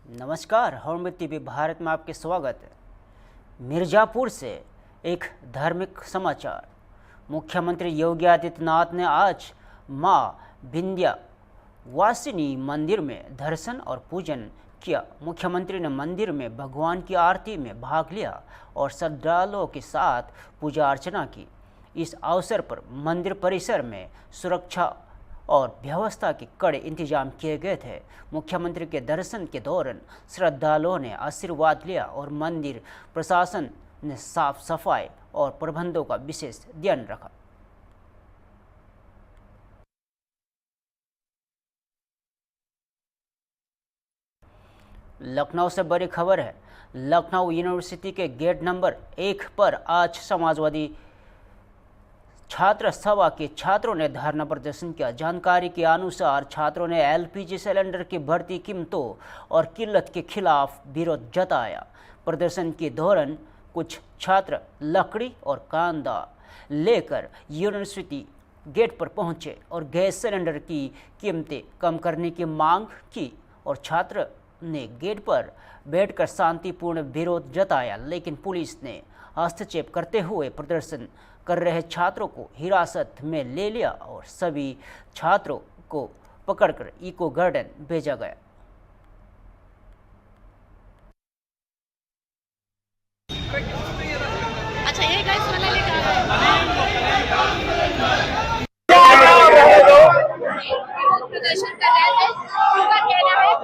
नमस्कार, hornbill TV Bharat में आपके स्वागत है। मिर्जापुर से एक धार्मिक समाचार। मुख्यमंत्री योगी आदित्यनाथ ने आज मां विंध्यवासिनी मंदिर में दर्शन और पूजन किया। मुख्यमंत्री ने मंदिर में भगवान की आरती में भाग लिया और श्रद्धालुओं के साथ पूजा अर्चना की। इस अवसर पर मंदिर परिसर में सुरक्षा और व्यवस्था के कड़े इंतजाम किए गए थे। मुख्यमंत्री के दर्शन के दौरान श्रद्धालुओं ने आशीर्वाद लिया और मंदिर प्रशासन ने साफ सफाई और प्रबंधों का विशेष ध्यान रखा। लखनऊ से बड़ी खबर है। लखनऊ यूनिवर्सिटी के गेट नंबर 1 पर आज समाजवादी छात्र सभा के छात्रों ने धरना प्रदर्शन किया। जानकारी के अनुसार छात्रों ने एलपीजी सिलेंडर की बढ़ती कीमतों और किल्लत के खिलाफ विरोध जताया। प्रदर्शन के दौरान कुछ छात्र लकड़ी और कांदा लेकर यूनिवर्सिटी गेट पर पहुंचे और गैस सिलेंडर की कीमतें कम करने की मांग की और छात्र ने गेट पर बैठकर शांतिपूर्ण विरोध जताया, लेकिन पुलिस ने हस्तक्षेप करते हुए प्रदर्शन कर रहे छात्रों को हिरासत में ले लिया और सभी छात्रों को पकड़कर इको गार्डन भेजा गया। अच्छा, ये गैस वाला लेकर प्रदर्शन कर रहे थे। उनका कहना है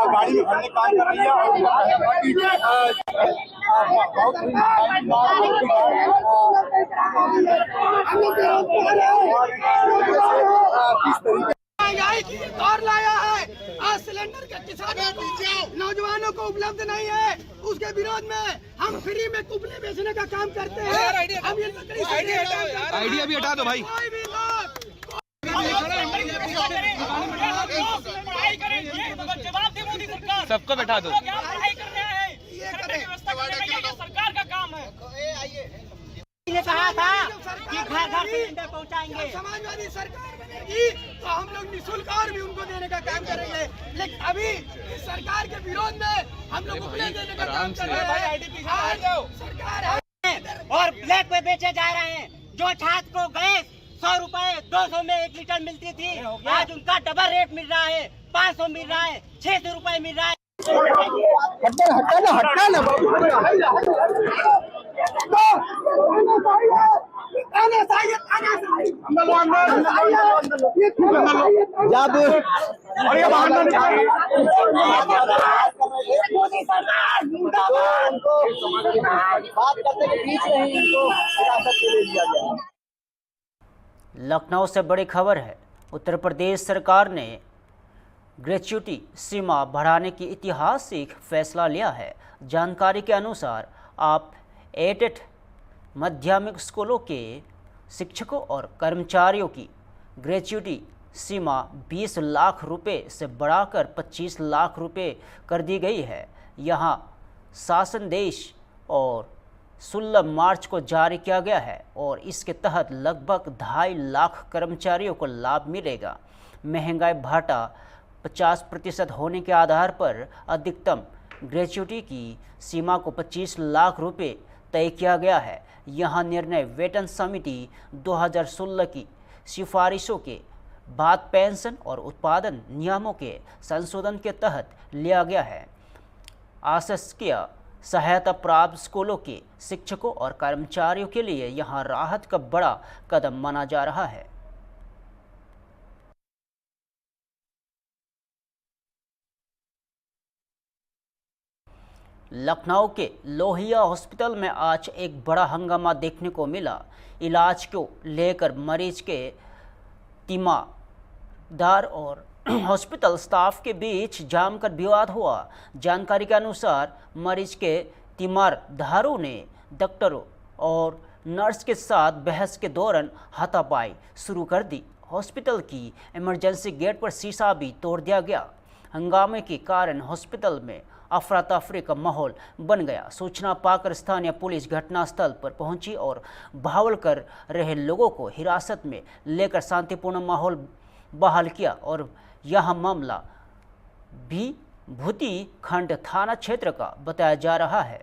गाड़ी में भरने काम कर रही है। और लाया है आज सिलेंडर के किसानों नौजवानों को उपलब्ध नहीं है, उसके विरोध में हम फ्री में कुपले बेचने का काम करते हैं। हम ये आइडिया भी हटा दो भाई। कोई भी लोग सबको बैठा दो। सरकार का काम है। ने कहा था कि घर घर सिलेंडर पहुंचाएंगे। समाजवादी सरकार बनेगी तो हम लोग निःशुल्क और भी उनको देने का काम करेंगे, लेकिन अभी इस सरकार के विरोध में हम लोग उपले देने का काम कर रहे हैं। सरकार है और ब्लैक पे बेचे जा रहे हैं। जो छात्र को गैस 100 रुपए 200 में 1 लीटर मिलती थी, आज उनका डबल रेट मिल रहा है। 500 मिल रहा है, 600 रुपए मिल रहा है। लखनऊ से बड़ी खबर है। उत्तर प्रदेश सरकार ने ग्रेच्युटी सीमा बढ़ाने की ऐतिहासिक फैसला लिया है। जानकारी के अनुसार आप एडेड माध्यमिक स्कूलों के शिक्षकों और कर्मचारियों की ग्रेच्युटी सीमा 20 लाख रुपए से बढ़ाकर 25 लाख रुपए कर दी गई है। यहाँ शासन देश और 16 मार्च को जारी किया गया है और इसके तहत लगभग 2.5 लाख कर्मचारियों को लाभ मिलेगा। महंगाई भत्ता 50% होने के आधार पर अधिकतम ग्रेच्युटी की सीमा को 25 लाख रुपए तय किया गया है। यह निर्णय वेतन समिति 2016 की सिफारिशों के बाद पेंशन और उत्पादन नियमों के संशोधन के तहत लिया गया है। आशासकीय सहायता प्राप्त स्कूलों के शिक्षकों और कर्मचारियों के लिए यह राहत का बड़ा कदम माना जा रहा है। लखनऊ के लोहिया हॉस्पिटल में आज एक बड़ा हंगामा देखने को मिला। इलाज को लेकर मरीज के तीमारदार और हॉस्पिटल स्टाफ के बीच जमकर विवाद हुआ। जानकारी के अनुसार मरीज के तीमारदारों ने डॉक्टरों और नर्स के साथ बहस के दौरान हाथापाई शुरू कर दी। हॉस्पिटल की इमरजेंसी गेट पर शीशा भी तोड़ दिया गया। हंगामे के कारण हॉस्पिटल में अफरा तफरी का माहौल बन गया। सूचना पाकर स्थानीय पुलिस घटनास्थल पर पहुंची और बहाल कर रहे लोगों को हिरासत में लेकर शांतिपूर्ण माहौल बहाल किया और यह मामला भी भूती खंड थाना क्षेत्र का बताया जा रहा है।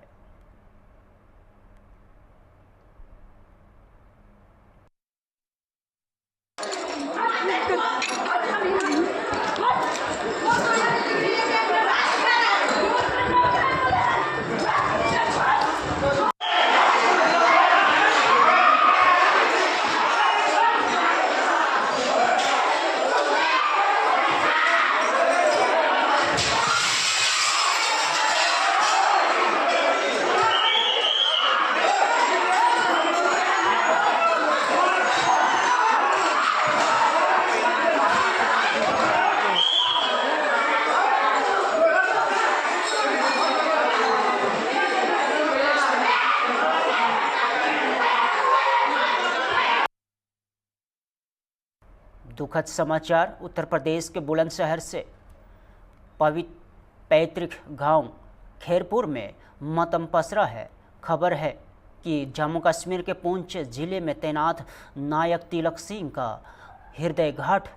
दुखद समाचार उत्तर प्रदेश के बुलंदशहर से पवित्र पैतृक गांव खैरपुर में मातम पसरा है। खबर है कि जम्मू कश्मीर के पुंछ जिले में तैनात नायक तिलक सिंह का हृदयघात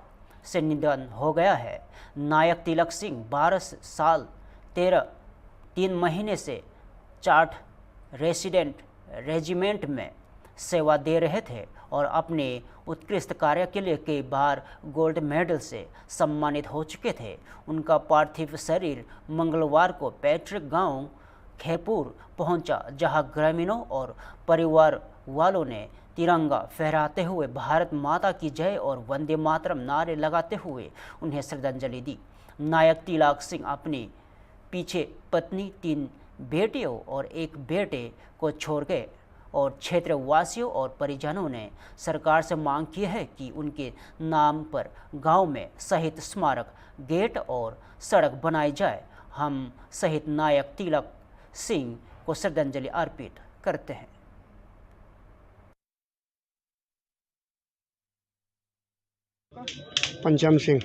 से निधन हो गया है। नायक तिलक सिंह 12 साल 3 महीने से चार्ट रेजिमेंट में सेवा दे रहे थे और अपने उत्कृष्ट कार्य के लिए कई बार गोल्ड मेडल से सम्मानित हो चुके थे। उनका पार्थिव शरीर मंगलवार को पैतृक गांव खैरपुर पहुंचा, जहां ग्रामीणों और परिवार वालों ने तिरंगा फहराते हुए भारत माता की जय और वंदे मातरम नारे लगाते हुए उन्हें श्रद्धांजलि दी। नायक तिलक सिंह अपने पीछे पत्नी, 3 बेटियों और 1 बेटे को छोड़ गए और क्षेत्रवासियों और परिजनों ने सरकार से मांग की है कि उनके नाम पर गांव में शहीद स्मारक, गेट और सड़क बनाई जाए। हम शहीद नायक तिलक सिंह को श्रद्धांजलि अर्पित करते हैं। पंचम सिंह,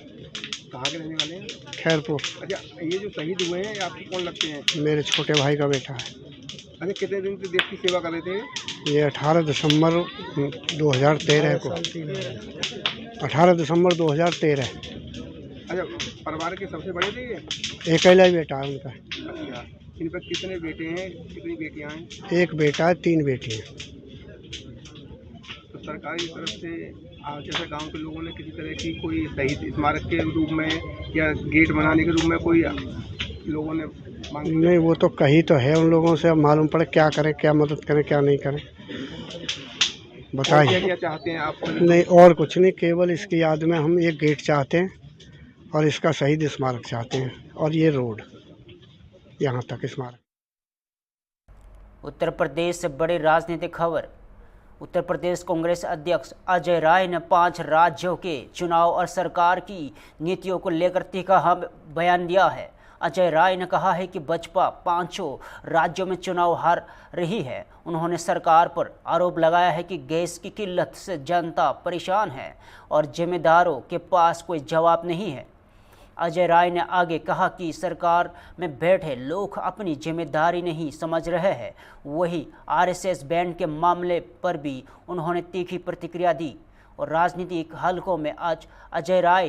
कहाँ के रहने वाले हैं? खैरपुर। अच्छा, ये जो शहीद हुए हैं ये आपको कौन लगते हैं? मेरे छोटे भाई का बेटा है। अच्छा, कितने दिन से देश की सेवा कर रहे थे? ये 18 दिसंबर 2013 को 18 दिसंबर 2013। अच्छा, परिवार के सबसे बड़े थे ये? अकेला ही बेटा है उनका। अच्छा, इन पर कितने बेटे हैं, कितनी बेटियां हैं? 1 बेटा है, 3 बेटी हैं। तो सरकार की तरफ से जैसे गांव के लोगों ने किसी तरह की कोई शहीद स्मारक के रूप में या गेट बनाने के रूप में कोई लोगों ने मांग? नहीं, वो तो कही तो है उन लोगों से, अब मालूम पड़े क्या करें, क्या मदद करें, क्या नहीं करें, बताइए। क्या चाहते हैं आप? नहीं, और कुछ नहीं, केवल इसकी याद में हम एक गेट चाहते हैं और इसका शहीद स्मारक चाहते हैं और ये रोड यहाँ तक स्मारक। उत्तर प्रदेश से बड़ी राजनीतिक खबर। उत्तर प्रदेश कांग्रेस अध्यक्ष अजय राय ने 5 राज्यों के चुनाव और सरकार की नीतियों को लेकर तीखा बयान दिया है। अजय राय ने कहा है कि बसपा 5 राज्यों में चुनाव हार रही है। उन्होंने सरकार पर आरोप लगाया है कि गैस की किल्लत से जनता परेशान है और जिम्मेदारों के पास कोई जवाब नहीं है। अजय राय ने आगे कहा कि सरकार में बैठे लोग अपनी जिम्मेदारी नहीं समझ रहे हैं। वही आरएसएस बैंड के मामले पर भी उन्होंने तीखी प्रतिक्रिया दी और राजनीतिक हलकों में आज अजय राय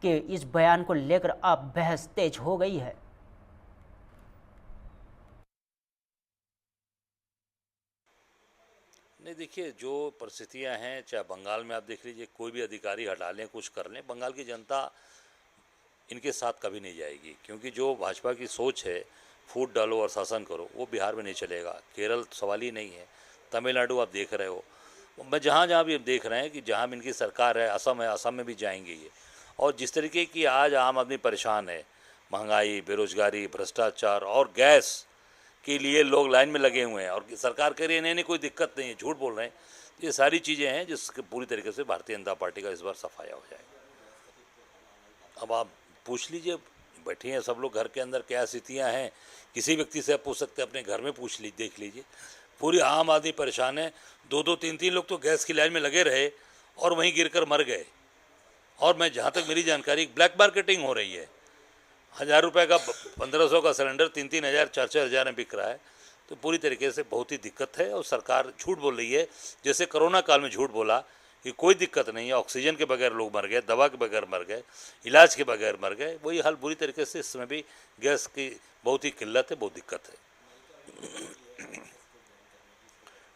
के इस बयान को लेकर अब बहस तेज हो गई है। नहीं, देखिए, जो परिस्थितियां हैं, चाहे बंगाल में आप देख लीजिए, कोई भी अधिकारी हटा लें, कुछ कर लें, बंगाल की जनता इनके साथ कभी नहीं जाएगी, क्योंकि जो भाजपा की सोच है फूट डालो और शासन करो, वो बिहार में नहीं चलेगा। केरल सवाल ही नहीं है, तमिलनाडु आप देख रहे हो, मैं जहाँ भी देख रहे हैं कि जहाँ भी इनकी सरकार है, असम है, असम में भी जाएंगे ये। और जिस तरीके की आज आम आदमी परेशान है, महंगाई, बेरोजगारी, भ्रष्टाचार और गैस के लिए लोग लाइन में लगे हुए हैं और सरकार कह रही है नहीं कोई दिक्कत नहीं है, झूठ बोल रहे हैं। ये सारी चीज़ें हैं जिसके पूरी तरीके से भारतीय जनता पार्टी का इस बार सफाया हो जाएगा। अब आप पूछ लीजिए, बैठे हैं सब लोग घर के अंदर, क्या स्थितियां हैं, किसी व्यक्ति से आप पूछ सकते हैं, अपने घर में पूछ लीजिए, देख लीजिए, पूरी आम आदमी परेशान है। 2-2, 3-3 लोग तो गैस की लाइन में लगे रहे और वहीं गिरकर मर गए। और मैं जहाँ तक मेरी जानकारी, ब्लैक मार्केटिंग हो रही है, ₹1000 का 1500 का सिलेंडर 3-3 हज़ार 4-4 हज़ार में बिक रहा है। तो पूरी तरीके से बहुत ही दिक्कत है और सरकार झूठ बोल रही है, जैसे कोरोना काल में झूठ बोला कि कोई दिक्कत नहीं है, ऑक्सीजन के बगैर लोग मर गए, दवा के बगैर मर गए, इलाज के बगैर मर गए। वही हाल बुरी तरीके से इस समय भी गैस की बहुत ही किल्लत है, बहुत दिक्कत है।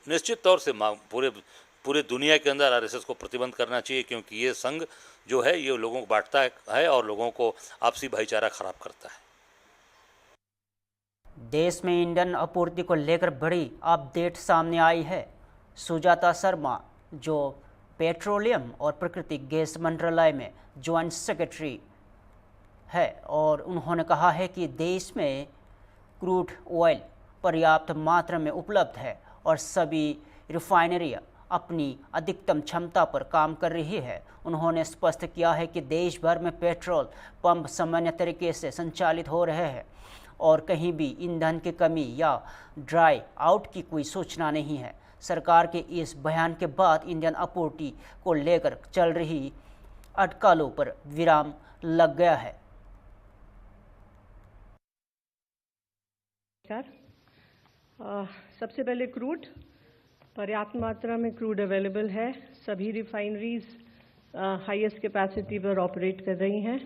निश्चित तौर से पूरे दुनिया के अंदर आरएसएस को प्रतिबंध करना चाहिए, क्योंकि ये संघ जो है ये लोगों को बांटता है और लोगों को आपसी भाईचारा खराब करता है। देश में ईंधन आपूर्ति को लेकर बड़ी अपडेट सामने आई है। सुजाता शर्मा, जो पेट्रोलियम और प्राकृतिक गैस मंत्रालय में ज्वाइंट सेक्रेटरी है, और उन्होंने कहा है कि देश में क्रूड ऑयल पर्याप्त मात्रा में उपलब्ध है और सभी रिफाइनरियां अपनी अधिकतम क्षमता पर काम कर रही है। उन्होंने स्पष्ट किया है कि देश भर में पेट्रोल पंप सामान्य तरीके से संचालित हो रहे हैं और कहीं भी ईंधन की कमी या ड्राई आउट की कोई सूचना नहीं है। सरकार के इस बयान के बाद ईंधन आपूर्ति को लेकर चल रही अटकलों पर विराम लग गया है। सबसे पहले क्रूड, पर्याप्त मात्रा में क्रूड अवेलेबल है। सभी रिफाइनरीज हाईएस्ट कैपेसिटी पर ऑपरेट कर रही हैं।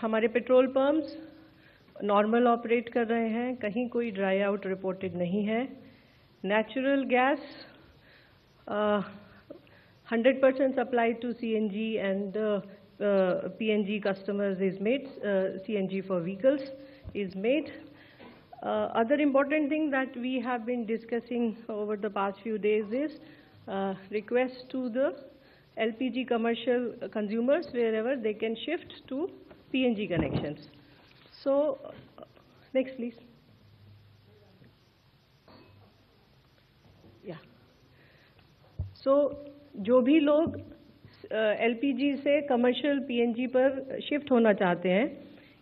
हमारे पेट्रोल पंप्स नॉर्मल ऑपरेट कर रहे हैं, कहीं कोई ड्राई आउट रिपोर्टेड नहीं है। Natural gas 100% supply to CNG and PNG customers is made, CNG for vehicles is made. Other important thing that we have been discussing over the past few days is request to the LPG commercial consumers wherever they can shift to PNG connections. So, next please. Yeah. So, जो भी लोग LPG से commercial PNG पर shift होना चाहते हैं,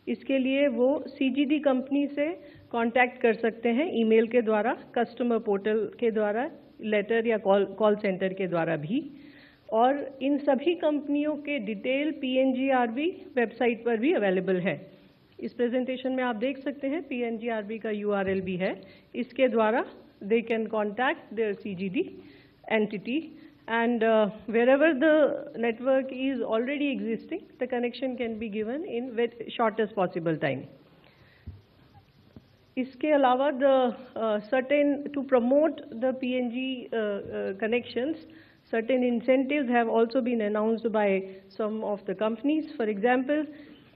इसके लिए वो CGD कंपनी से कांटेक्ट कर सकते हैं, ईमेल के द्वारा, कस्टमर पोर्टल के द्वारा, लेटर या कॉल सेंटर के द्वारा भी। और इन सभी कंपनियों के डिटेल PNGRB वेबसाइट पर भी अवेलेबल है। इस प्रेजेंटेशन में आप देख सकते हैं PNGRB का URL भी है। इसके द्वारा they can contact their CGD entity and wherever the network is already existing, the connection can be given in shortest possible time. इसके अलावा to promote the PNG connections, certain incentives have also been announced by some of the companies. For example,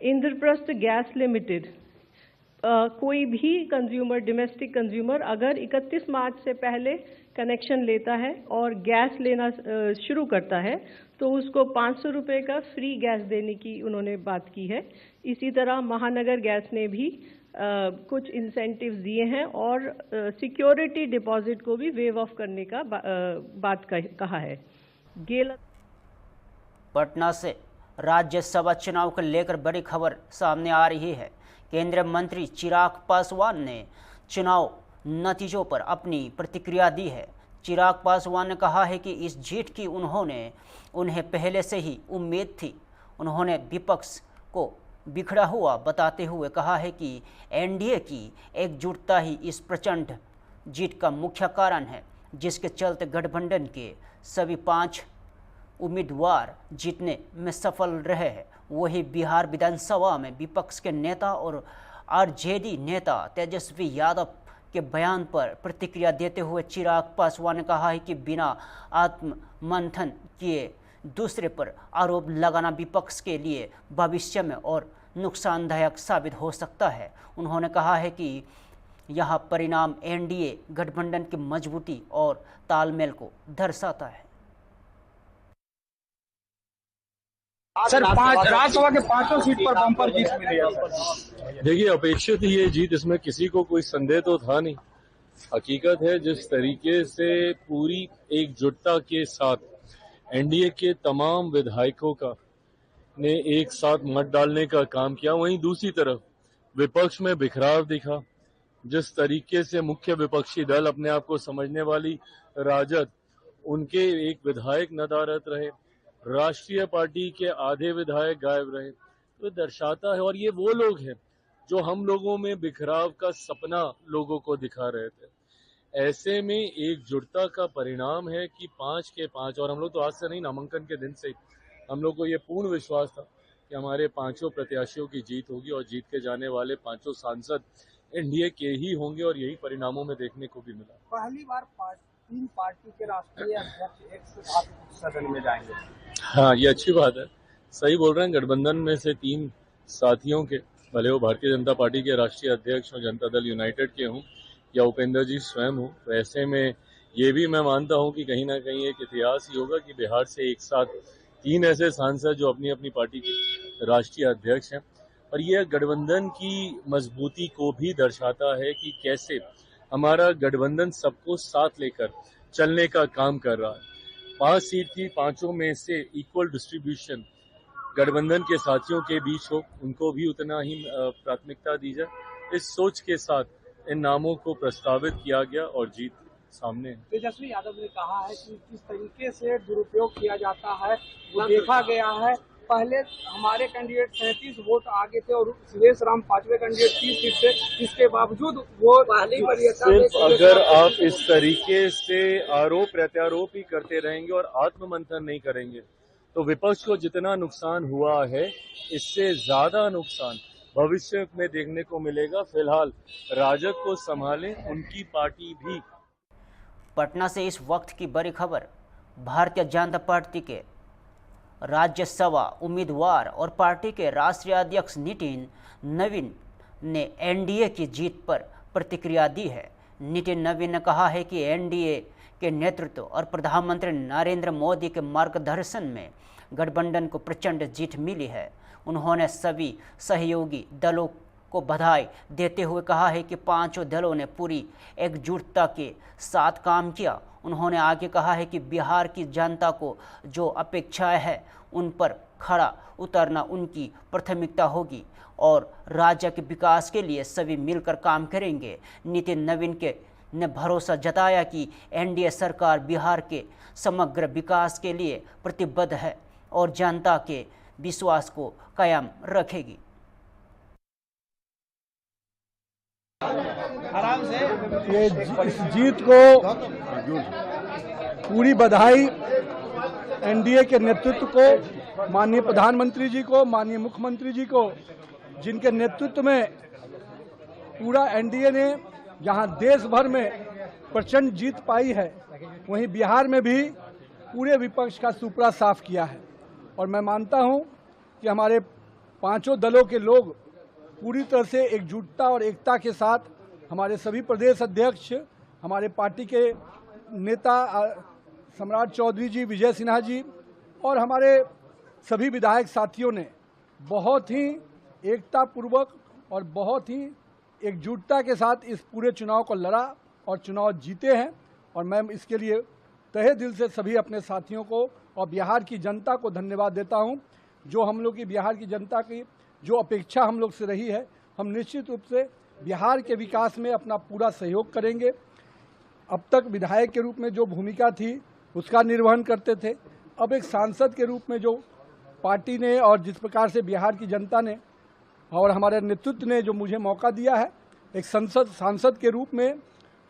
Indraprasth Gas Limited, कोई भी consumer, domestic consumer अगर 31 मार्च से पहले connection लेता है और गैस लेना शुरू करता है तो उसको 500 रुपये का फ्री गैस देने की उन्होंने बात की है। इसी तरह महानगर गैस ने भी कुछ इंसेंटिव्स दिए हैं और सिक्योरिटी डिपॉजिट को भी वेव ऑफ करने का बात कहा है। पटना से राज्यसभा चुनाव को लेकर बड़ी खबर सामने आ रही है। केंद्रीय मंत्री चिराग पासवान ने चुनाव नतीजों पर अपनी प्रतिक्रिया दी है। चिराग पासवान ने कहा है कि इस जीत की उन्हें पहले से ही उम्मीद थी। उन्होंने विपक्ष को बिखरा हुआ बताते हुए कहा है कि एनडीए की एकजुटता ही इस प्रचंड जीत का मुख्य कारण है, जिसके चलते गठबंधन के सभी 5 उम्मीदवार जीतने में सफल रहे हैं। वही बिहार विधानसभा में विपक्ष के नेता और आरजेडी नेता तेजस्वी यादव के बयान पर प्रतिक्रिया देते हुए चिराग पासवान ने कहा है कि बिना आत्ममंथन किए दूसरे पर आरोप लगाना विपक्ष के लिए भविष्य में और नुकसानदायक साबित हो सकता है। उन्होंने कहा है कि यह परिणाम एनडीए गठबंधन की मजबूती और तालमेल को दर्शाता है। सर, राज्यसभा के 5 सीट पर बम्पर जीत मिली है सर। देखिए, अपेक्षित ही ये जीत, इसमें किसी को कोई संदेह तो था नहीं। हकीकत है जिस तरीके से पूरी एकजुटता के साथ एनडीए के तमाम विधायकों का ने एक साथ मत डालने का काम किया, वहीं दूसरी तरफ विपक्ष में बिखराव दिखा। जिस तरीके से मुख्य विपक्षी दल अपने आप को समझने वाली राजद, उनके एक विधायक नदारद रहे, राष्ट्रीय पार्टी के आधे विधायक गायब रहे, तो दर्शाता है। और ये वो लोग हैं जो हम लोगों में बिखराव का सपना लोगों को दिखा रहे थे। ऐसे में एकजुटता का परिणाम है कि 5 के 5, और हम लोग तो आज से नहीं, नामांकन के दिन से ही हम लोग को ये पूर्ण विश्वास था कि हमारे 5 प्रत्याशियों की जीत होगी और जीत के जाने वाले 5 सांसद एनडीए के ही होंगे, और यही परिणामों में देखने को भी मिला। पहली बार 3 पार्टी के राष्ट्रीय अध्यक्ष एक साथ सदन में जाएंगे। हाँ, ये अच्छी बात है, सही बोल रहे हैं। गठबंधन में से 3 साथियों के, भले वो भारतीय जनता पार्टी के राष्ट्रीय अध्यक्ष और जनता दल यूनाइटेड के हों या उपेंद्र जी स्वयं हो, तो ऐसे में ये भी मैं मानता हूं कि कहीं ना कहीं एक इतिहास ही होगा कि बिहार से एक साथ 3 ऐसे सांसद जो अपनी अपनी पार्टी के राष्ट्रीय अध्यक्ष हैं। और यह गठबंधन की मजबूती को भी दर्शाता है कि कैसे हमारा गठबंधन सबको साथ लेकर चलने का काम कर रहा है। 5 सीट थी, 5 में से इक्वल डिस्ट्रीब्यूशन गठबंधन के साथियों के बीच हो, उनको भी उतना ही प्राथमिकता दी जाए। इस सोच के साथ इन नामों को प्रस्तावित किया गया और जीत सामने है। तेजस्वी यादव ने कहा है कि किस तरीके से दुरुपयोग किया जाता है वो देखा गया है। पहले हमारे कैंडिडेट 37 वोट आगे थे और सुरेश राम 5वें कैंडिडेट 30 सीट थे, इसके बावजूद वो पहली वरीयता। सिर्फ अगर आप इस तरीके से आरोप प्रत्यारोप ही करते रहेंगे और आत्ममंथन नहीं करेंगे तो विपक्ष को जितना नुकसान हुआ है इससे ज्यादा नुकसान भविष्य में देखने को मिलेगा। फिलहाल राजग को संभालें उनकी पार्टी भी। पटना से इस वक्त की बड़ी खबर। भारतीय जनता पार्टी के राज्यसभा उम्मीदवार और पार्टी के राष्ट्रीय अध्यक्ष नितिन नवीन ने एनडीए की जीत पर प्रतिक्रिया दी है। नितिन नवीन ने कहा है कि एनडीए के नेतृत्व और प्रधानमंत्री नरेंद्र मोदी के मार्गदर्शन में गठबंधन को प्रचंड जीत मिली है। उन्होंने सभी सहयोगी दलों को बधाई देते हुए कहा है कि 5 दलों ने पूरी एकजुटता के साथ काम किया। उन्होंने आगे कहा है कि बिहार की जनता को जो अपेक्षाएं हैं उन पर खरा उतरना उनकी प्राथमिकता होगी और राज्य के विकास के लिए सभी मिलकर काम करेंगे। नितिन नवीन ने भरोसा जताया कि एनडीए सरकार बिहार के समग्र विकास के लिए प्रतिबद्ध है और जनता के विश्वास को कायम रखेगी। ये जीत को पूरी बधाई एनडीए के नेतृत्व को, माननीय प्रधानमंत्री जी को, माननीय मुख्यमंत्री जी को, जिनके नेतृत्व में पूरा एनडीए ने जहां देश भर में प्रचंड जीत पाई है, वहीं बिहार में भी पूरे विपक्ष का सुपड़ा साफ किया है। और मैं मानता हूं कि हमारे 5 दलों के लोग पूरी तरह से एकजुटता और एकता के साथ, हमारे सभी प्रदेश अध्यक्ष, हमारे पार्टी के नेता सम्राट चौधरी जी, विजय सिन्हा जी और हमारे सभी विधायक साथियों ने बहुत ही एकता पूर्वक और बहुत ही एकजुटता के साथ इस पूरे चुनाव को लड़ा और चुनाव जीते हैं। और मैं इसके लिए तहे दिल से सभी अपने साथियों को और बिहार की जनता को धन्यवाद देता हूं। जो हम लोग की बिहार की जनता की जो अपेक्षा हम लोग से रही है, हम निश्चित रूप से बिहार के विकास में अपना पूरा सहयोग करेंगे। अब तक विधायक के रूप में जो भूमिका थी उसका निर्वहन करते थे, अब एक सांसद के रूप में जो पार्टी ने और जिस प्रकार से बिहार की जनता ने और हमारे नेतृत्व ने जो मुझे मौका दिया है, एक सांसद के रूप में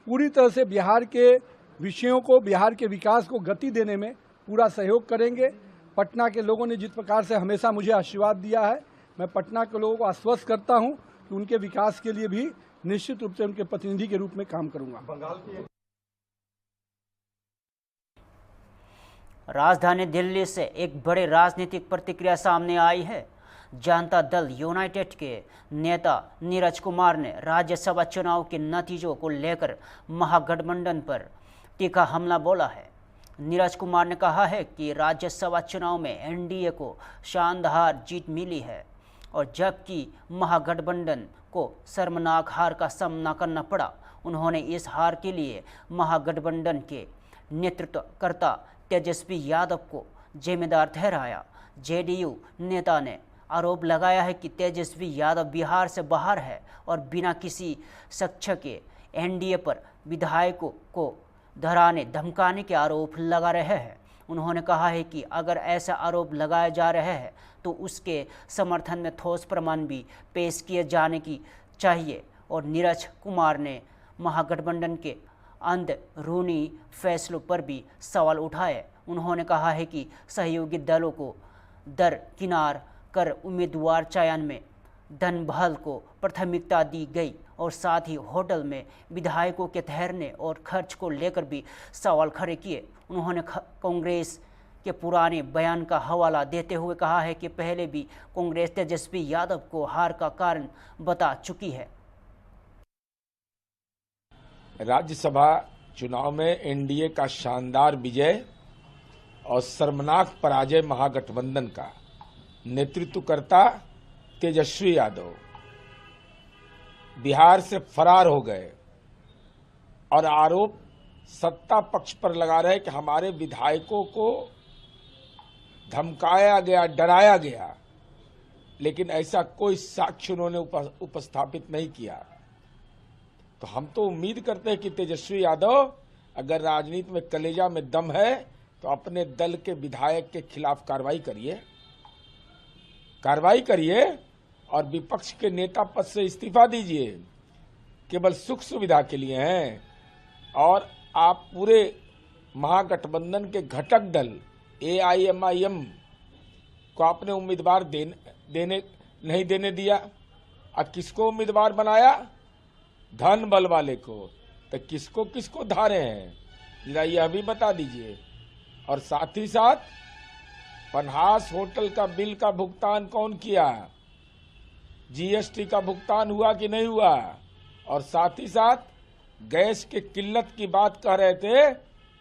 पूरी तरह से बिहार के विषयों को, बिहार के विकास को गति देने में पूरा सहयोग करेंगे। पटना के लोगों ने जिस प्रकार से हमेशा मुझे आशीर्वाद दिया है, मैं पटना के लोगों को आश्वस्त करता हूं कि उनके विकास के लिए भी निश्चित रूप से उनके प्रतिनिधि के रूप में काम करूंगा। राजधानी दिल्ली से एक बड़ी राजनीतिक प्रतिक्रिया सामने आई है। जनता दल यूनाइटेड के नेता नीरज कुमार ने राज्यसभा चुनाव के नतीजों को लेकर महागठबंधन पर तीखा हमला बोला है। नीरज कुमार ने कहा है कि राज्यसभा चुनाव में एनडीए को शानदार जीत मिली है और जबकि महागठबंधन को शर्मनाक हार का सामना करना पड़ा। उन्होंने इस हार के लिए महागठबंधन के नेतृत्वकर्ता तेजस्वी यादव को जिम्मेदार ठहराया। जेडीयू नेता ने आरोप लगाया है कि तेजस्वी यादव बिहार से बाहर है और बिना किसी साक्ष्य के एनडीए पर विधायकों को डराने धमकाने के आरोप लगा रहे हैं। उन्होंने कहा है कि अगर ऐसा आरोप लगाया जा रहा है तो उसके समर्थन में ठोस प्रमाण भी पेश किए जाने की चाहिए। और नीरज कुमार ने महागठबंधन के अंदरूनी फैसलों पर भी सवाल उठाए। उन्होंने कहा है कि सहयोगी दलों को दरकिनार कर उम्मीदवार चयन में धन बहल को प्राथमिकता दी गई और साथ ही होटल में विधायकों के ठहरने और खर्च को लेकर भी सवाल खड़े किए। उन्होंने कांग्रेस के पुराने बयान का हवाला देते हुए कहा है कि पहले भी कांग्रेस तेजस्वी यादव को हार का कारण बता चुकी है। राज्यसभा चुनाव में एनडीए का शानदार विजय और शर्मनाक पराजय महागठबंधन का नेतृत्वकर्ता तेजस्वी यादव बिहार से फरार हो गए और आरोप सत्ता पक्ष पर लगा रहे कि हमारे विधायकों को धमकाया गया, डराया गया, लेकिन ऐसा कोई साक्ष्य उन्होंने उपस्थापित नहीं किया। तो हम तो उम्मीद करते हैं कि तेजस्वी यादव अगर राजनीति में कलेजा में दम है तो अपने दल के विधायक के खिलाफ कार्रवाई करिए और विपक्ष के नेता पद से इस्तीफा दीजिए। केवल सुख सुविधा के लिए हैं और आप पूरे महागठबंधन के घटक दल AIMIM को आपने उम्मीदवार नहीं देने दिया। अब किसको उम्मीदवार बनाया? धन बल वाले को। तो किसको धारे हैं, जरा यह भी बता दीजिए। और साथ ही साथ पन्हास होटल का बिल का भुगतान कौन किया? GST का भुगतान हुआ कि नहीं हुआ? और साथ ही साथ गैस के किल्लत की बात कह रहे थे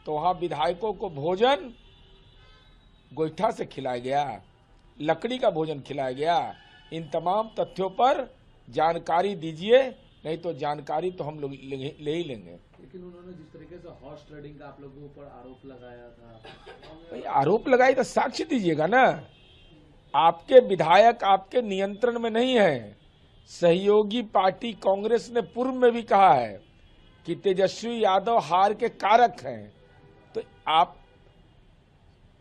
तो वहां विधायकों को भोजन गोईठा से खिलाया गया, लकड़ी का भोजन खिलाया गया। इन तमाम तथ्यों पर जानकारी दीजिए, नहीं तो जानकारी तो हम लोग ले ही लेंगे। लेकिन उन्होंने जिस तरीके से हॉर्स ट्रेडिंग का आप लोगों पर आरोप लगाया था, भाई आरोप लगाई तो साक्ष्य दीजिएगा ना। आपके विधायक आपके नियंत्रण में नहीं है। सहयोगी पार्टी कांग्रेस ने पूर्व में भी कहा है कि तेजस्वी यादव हार के कारक हैं, तो आप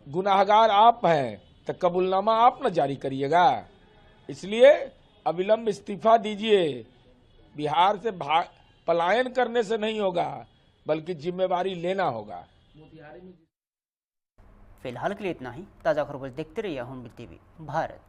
गुनाहगार आप हैं तो कबूलनामा आप न जारी करिएगा। इसलिए अविलंब इस्तीफा दीजिए। बिहार से पलायन करने से नहीं होगा, बल्कि जिम्मेवारी लेना होगा। फिलहाल के लिए इतना ही। ताज़ा खबरों देखते रहिए हुनबिल TV भारत।